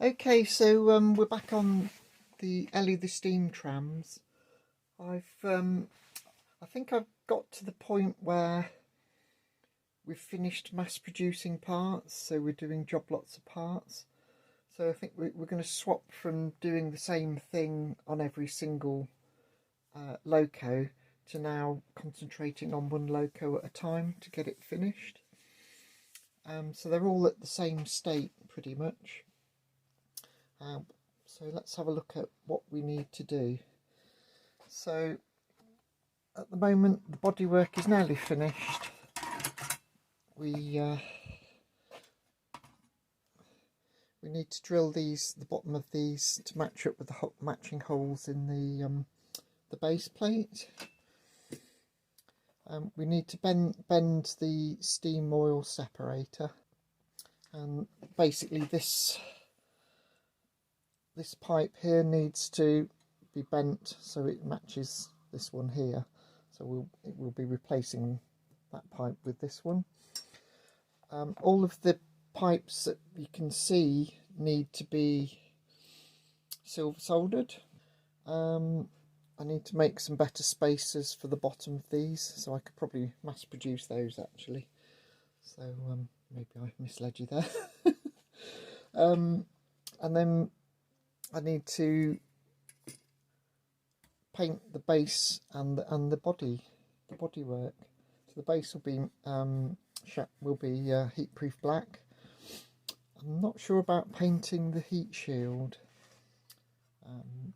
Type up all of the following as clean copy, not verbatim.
Okay, so we're back on the Ellie the steam trams. I think I've got to the point where we've finished mass producing parts, so we're doing job lots of parts. So I think we're going to swap from doing the same thing on every single loco to now concentrating on one loco at a time to get it finished. So they're all at the same state pretty much. So let's have a look at what we need to do. So at the moment the bodywork is nearly finished. We need to drill the bottom of these to match up with the matching holes in the base plate. We need to bend the steam oil separator, and basically this pipe here needs to be bent so it matches this one here. So we'll be replacing that pipe with this one. All of the pipes that you can see need to be silver soldered. I need to make some better spacers for the bottom of these, so I could probably mass produce those actually. So maybe I misled you there. And then I need to paint the base and the bodywork. So the base will be heat-proof black. I'm not sure about painting the heat shield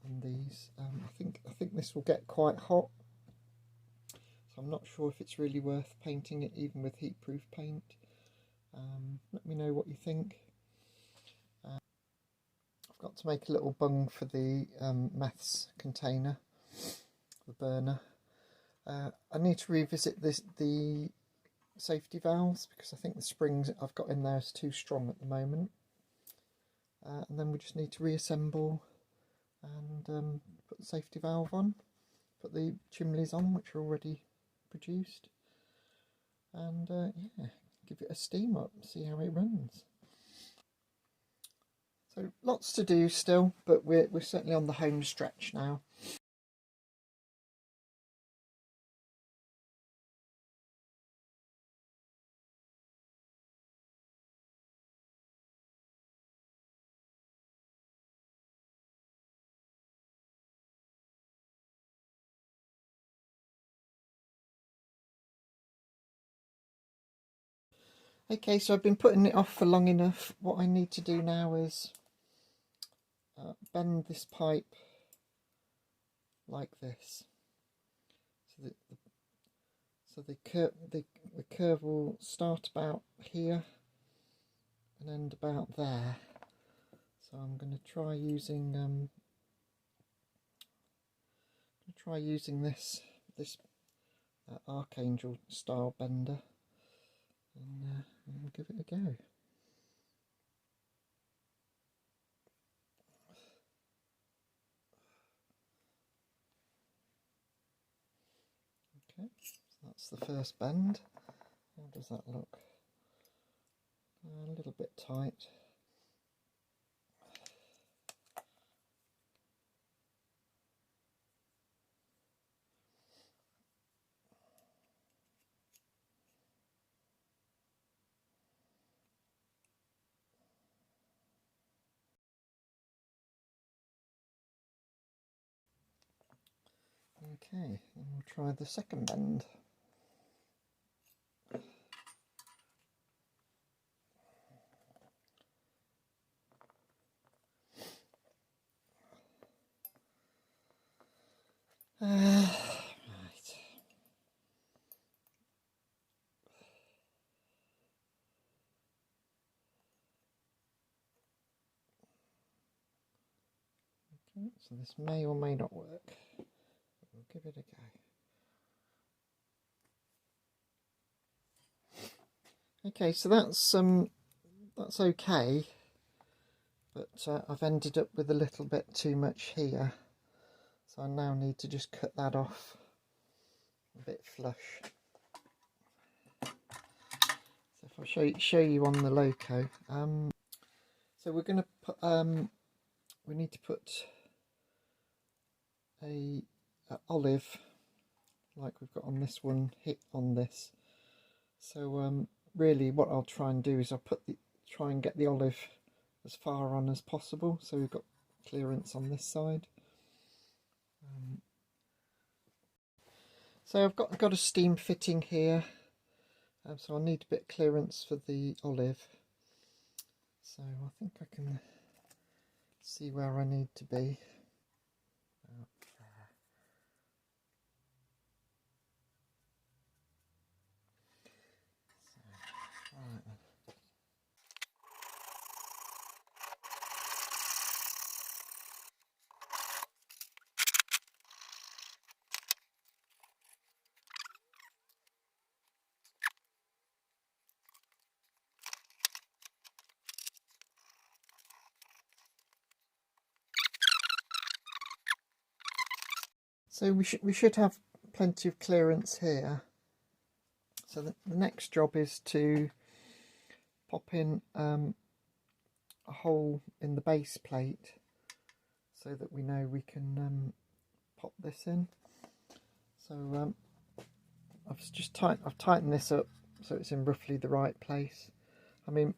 on these. I think this will get quite hot, so I'm not sure if it's really worth painting it even with heat-proof paint. Let me know what you think. I've got to make a little bung for the meths container, the burner. I need to revisit the safety valves because I think the springs I've got in there is too strong at the moment. And then we just need to reassemble and put the safety valve on, put the chimneys on which are already produced, and yeah, give it a steam up, see how it runs. So lots to do still, but we're certainly on the home stretch now. Okay, so I've been putting it off for long enough. What I need to do now is bend this pipe like this, so the curve will start about here and end about there. So I'm going to try using this Archangel style bender, and give it a go. Okay, so that's the first bend. How does that look? A little bit tight. Okay, and we'll try the second bend. Right. Okay, so this may or may not work. We'll give it a go. Okay, so that's okay, but I've ended up with a little bit too much here, so I now need to just cut that off a bit flush. So if I show you on the loco, So we're going to put, we need to put a olive, like we've got on this one, hit on this. So really what I'll try and do is I'll try and get the olive as far on as possible, so we've got clearance on this side. So I've got a steam fitting here, so I need a bit of clearance for the olive. So I think I can see where I need to be. Right. So we should have plenty of clearance here. So the next job is to pop in a hole in the base plate, so that we know we can pop this in. So I've tightened this up so it's in roughly the right place. I mean,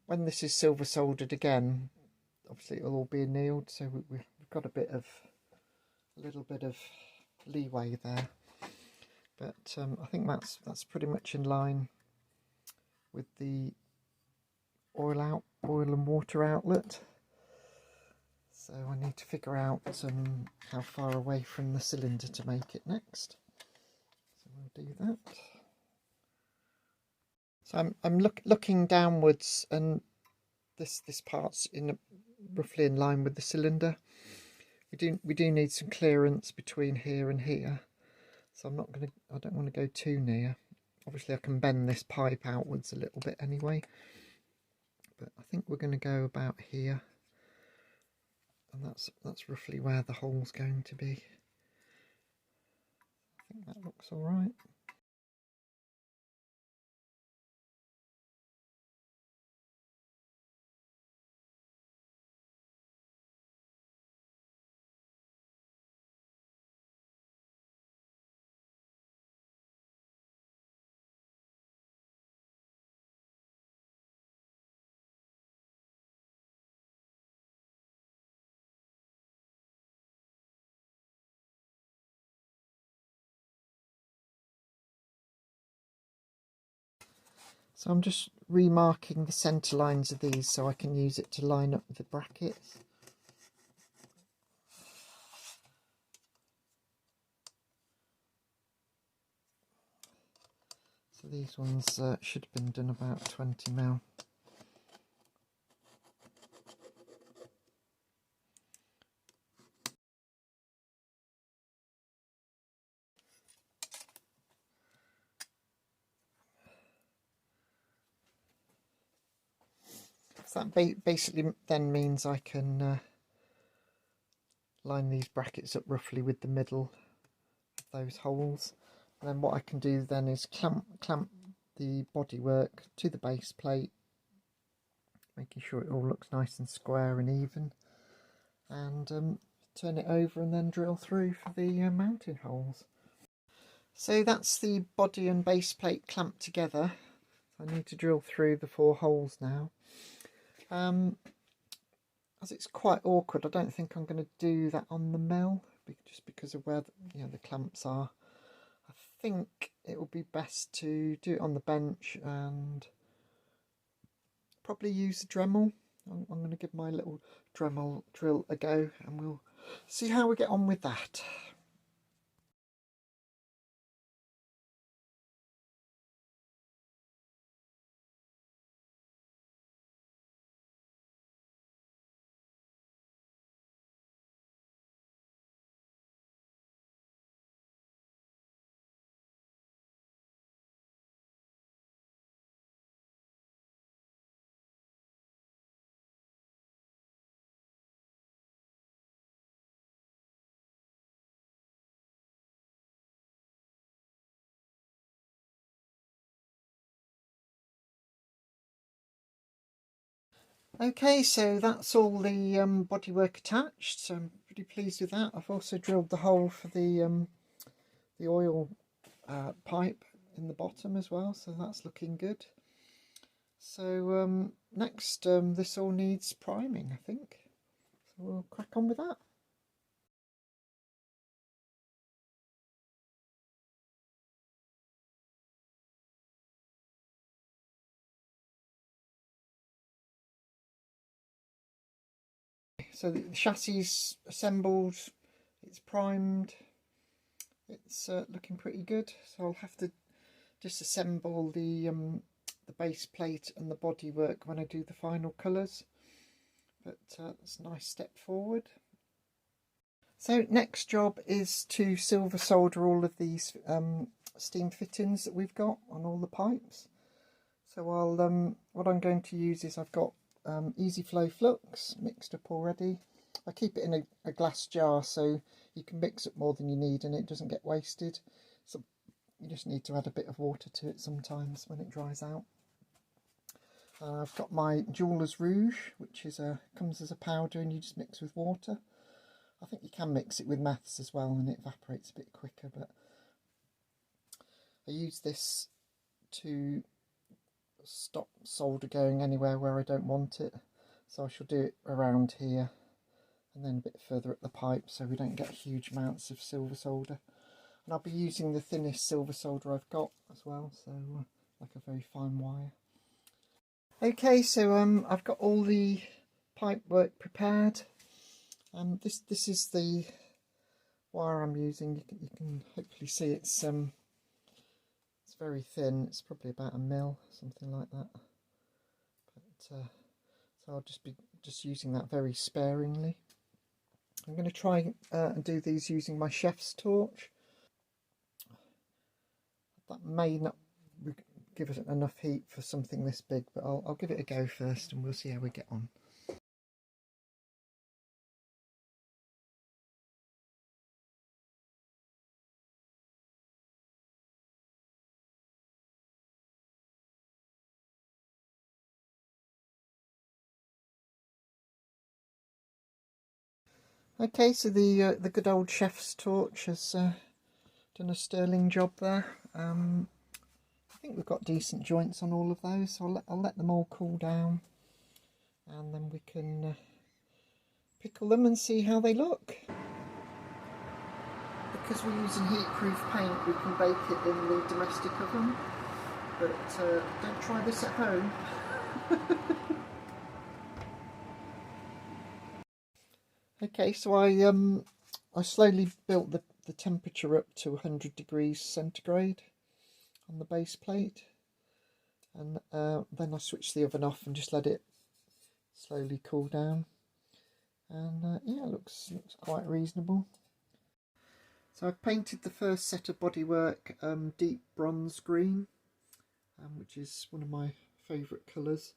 when this is silver soldered again, obviously it'll all be annealed, so we've got a little bit of leeway there. But I think that's pretty much in line with the oil and water outlet. So I need to figure out how far away from the cylinder to make it next. So we'll do that. So I'm looking downwards, and this part's roughly in line with the cylinder. We do need some clearance between here and here, so I don't want to go too near. Obviously I can bend this pipe outwards a little bit anyway, but I think we're going to go about here, and that's roughly where the hole's going to be. I think that looks all right. So I'm just remarking the centre lines of these so I can use it to line up the brackets. So these ones should have been done about 20mm. So that basically then means I can line these brackets up roughly with the middle of those holes. And then what I can do then is clamp the bodywork to the base plate, making sure it all looks nice and square and even, and turn it over and then drill through for the mounting holes. So that's the body and base plate clamped together. I need to drill through the 4 holes now. As it's quite awkward, I don't think I'm going to do that on the mill, just because of where the clamps are. I think it will be best to do it on the bench and probably use a Dremel. I'm going to give my little Dremel drill a go, and we'll see how we get on with that. Okay, so that's all the bodywork attached, so I'm pretty pleased with that. I've also drilled the hole for the oil pipe in the bottom as well, so that's looking good. So next, this all needs priming, I think, so we'll crack on with that. So the chassis is assembled, it's primed, it's looking pretty good. So I'll have to disassemble the base plate and the bodywork when I do the final colours. But it's a nice step forward. So next job is to silver solder all of these steam fittings that we've got on all the pipes. So I'll what I'm going to use is I've got easy flow flux mixed up already. I keep it in a glass jar so you can mix up more than you need and it doesn't get wasted. So you just need to add a bit of water to it sometimes when it dries out. I've got my Jeweler's Rouge, which is comes as a powder and you just mix with water. I think you can mix it with maths as well and it evaporates a bit quicker, but I use this to stop solder going anywhere where I don't want it. So I shall do it around here and then a bit further up the pipe so we don't get huge amounts of silver solder. And I'll be using the thinnest silver solder I've got as well, so like a very fine wire. Okay, so I've got all the pipe work prepared. This is the wire I'm using. You can hopefully see it's very thin. It's probably about 1 mil, something like that. But so I'll just be using that very sparingly. I'm going to try and do these using my chef's torch. That may not give it enough heat for something this big, but I'll give it a go first and we'll see how we get on. Okay, so the good old chef's torch has done a sterling job there. I think we've got decent joints on all of those, so I'll let them all cool down and then we can pickle them and see how they look. Because we're using heat-proof paint, we can bake it in the domestic oven, but don't try this at home. Okay, so I slowly built the temperature up to 100 degrees centigrade on the base plate, and then I switched the oven off and just let it slowly cool down, and yeah, it looks quite reasonable. So I've painted the first set of bodywork deep bronze green, which is one of my favourite colours.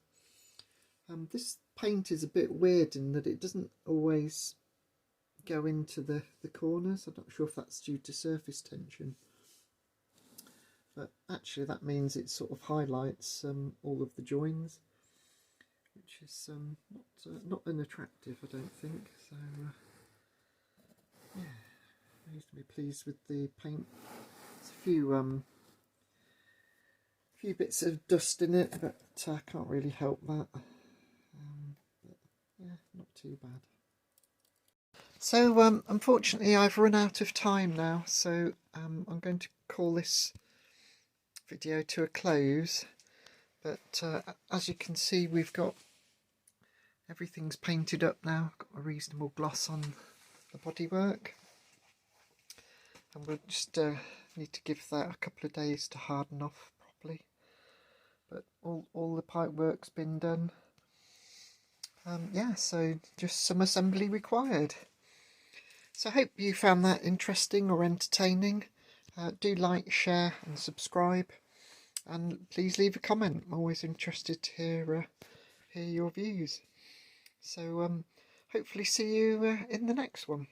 This paint is a bit weird in that it doesn't always go into the corners. I'm not sure if that's due to surface tension, but actually that means it sort of highlights all of the joins, which is not unattractive, I don't think. So yeah, reasonably pleased with the paint. There's a few bits of dust in it, but I can't really help that. But yeah, not too bad. So unfortunately I've run out of time now, so I'm going to call this video to a close. But as you can see, we've got everything's painted up now, got a reasonable gloss on the bodywork, and we'll just need to give that a couple of days to harden off properly. But all the pipe work's been done. Yeah, so just some assembly required. So I hope you found that interesting or entertaining. Do like, share and subscribe, and please leave a comment. I'm always interested to hear your views. So hopefully see you in the next one.